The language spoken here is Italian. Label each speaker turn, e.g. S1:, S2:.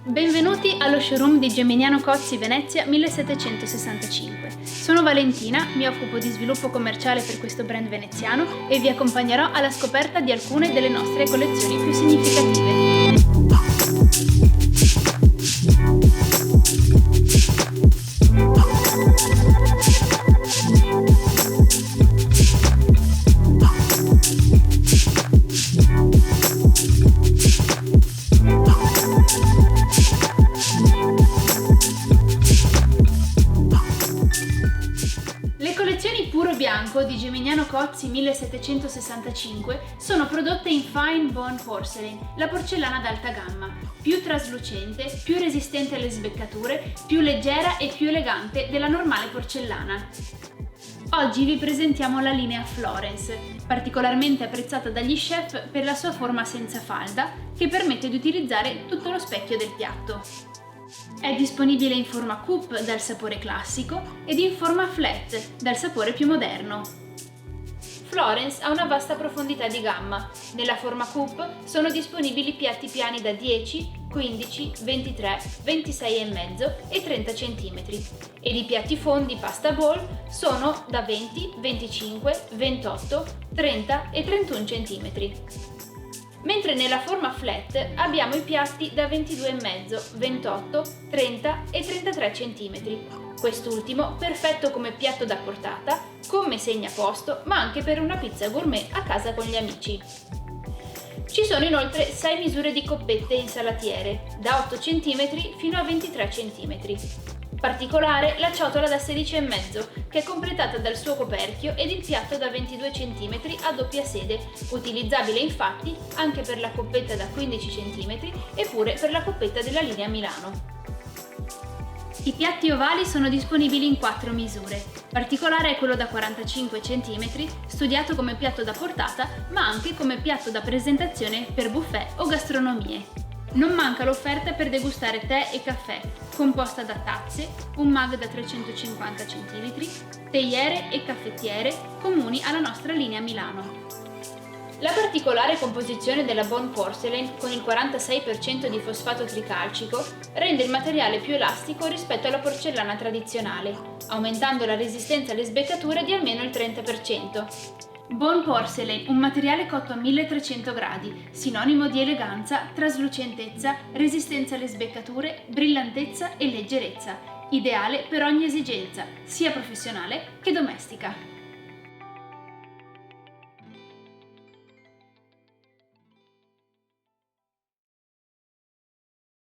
S1: Benvenuti allo showroom di Geminiano Cozzi Venezia 1765. Sono Valentina, mi occupo di sviluppo commerciale per questo brand veneziano e vi accompagnerò alla scoperta di alcune delle nostre collezioni più significative. Le collezioni Puro Bianco di Geminiano Cozzi 1765 sono prodotte in Fine Bone Porcelain, la porcellana d'alta gamma, più traslucente, più resistente alle sbeccature, più leggera e più elegante della normale porcellana. Oggi vi presentiamo la linea Florence, particolarmente apprezzata dagli chef per la sua forma senza falda, che permette di utilizzare tutto lo specchio del piatto. È disponibile in forma coupe dal sapore classico ed in forma flat dal sapore più moderno. Florence ha una vasta profondità di gamma. Nella forma coupe sono disponibili piatti piani da 10, 15, 23, 26,5 e 30 cm ed i piatti fondi pasta bowl sono da 20, 25, 28, 30 e 31 cm. Mentre nella forma flat abbiamo i piatti da 22,5, 28, 30 e 33 cm. Quest'ultimo perfetto come piatto da portata, come segnaposto, ma anche per una pizza gourmet a casa con gli amici. Ci sono inoltre 6 misure di coppette insalatiere, da 8 cm fino a 23 cm. Particolare la ciotola da 16,5 che è completata dal suo coperchio ed il piatto da 22 cm a doppia sede, utilizzabile infatti anche per la coppetta da 15 cm e pure per la coppetta della linea Milano. I piatti ovali sono disponibili in 4 misure. Particolare è quello da 45 cm, studiato come piatto da portata ma anche come piatto da presentazione per buffet o gastronomie. Non manca l'offerta per degustare tè e caffè, composta da tazze, un mug da 350 cm, teiere e caffettiere comuni alla nostra linea Milano. La particolare composizione della Bone Porcelain con il 46% di fosfato tricalcico rende il materiale più elastico rispetto alla porcellana tradizionale, aumentando la resistenza alle sbeccature di almeno il 30%. Bone Porcelain, un materiale cotto a 1300 gradi, sinonimo di eleganza, traslucentezza, resistenza alle sbeccature, brillantezza e leggerezza, ideale per ogni esigenza, sia professionale che domestica.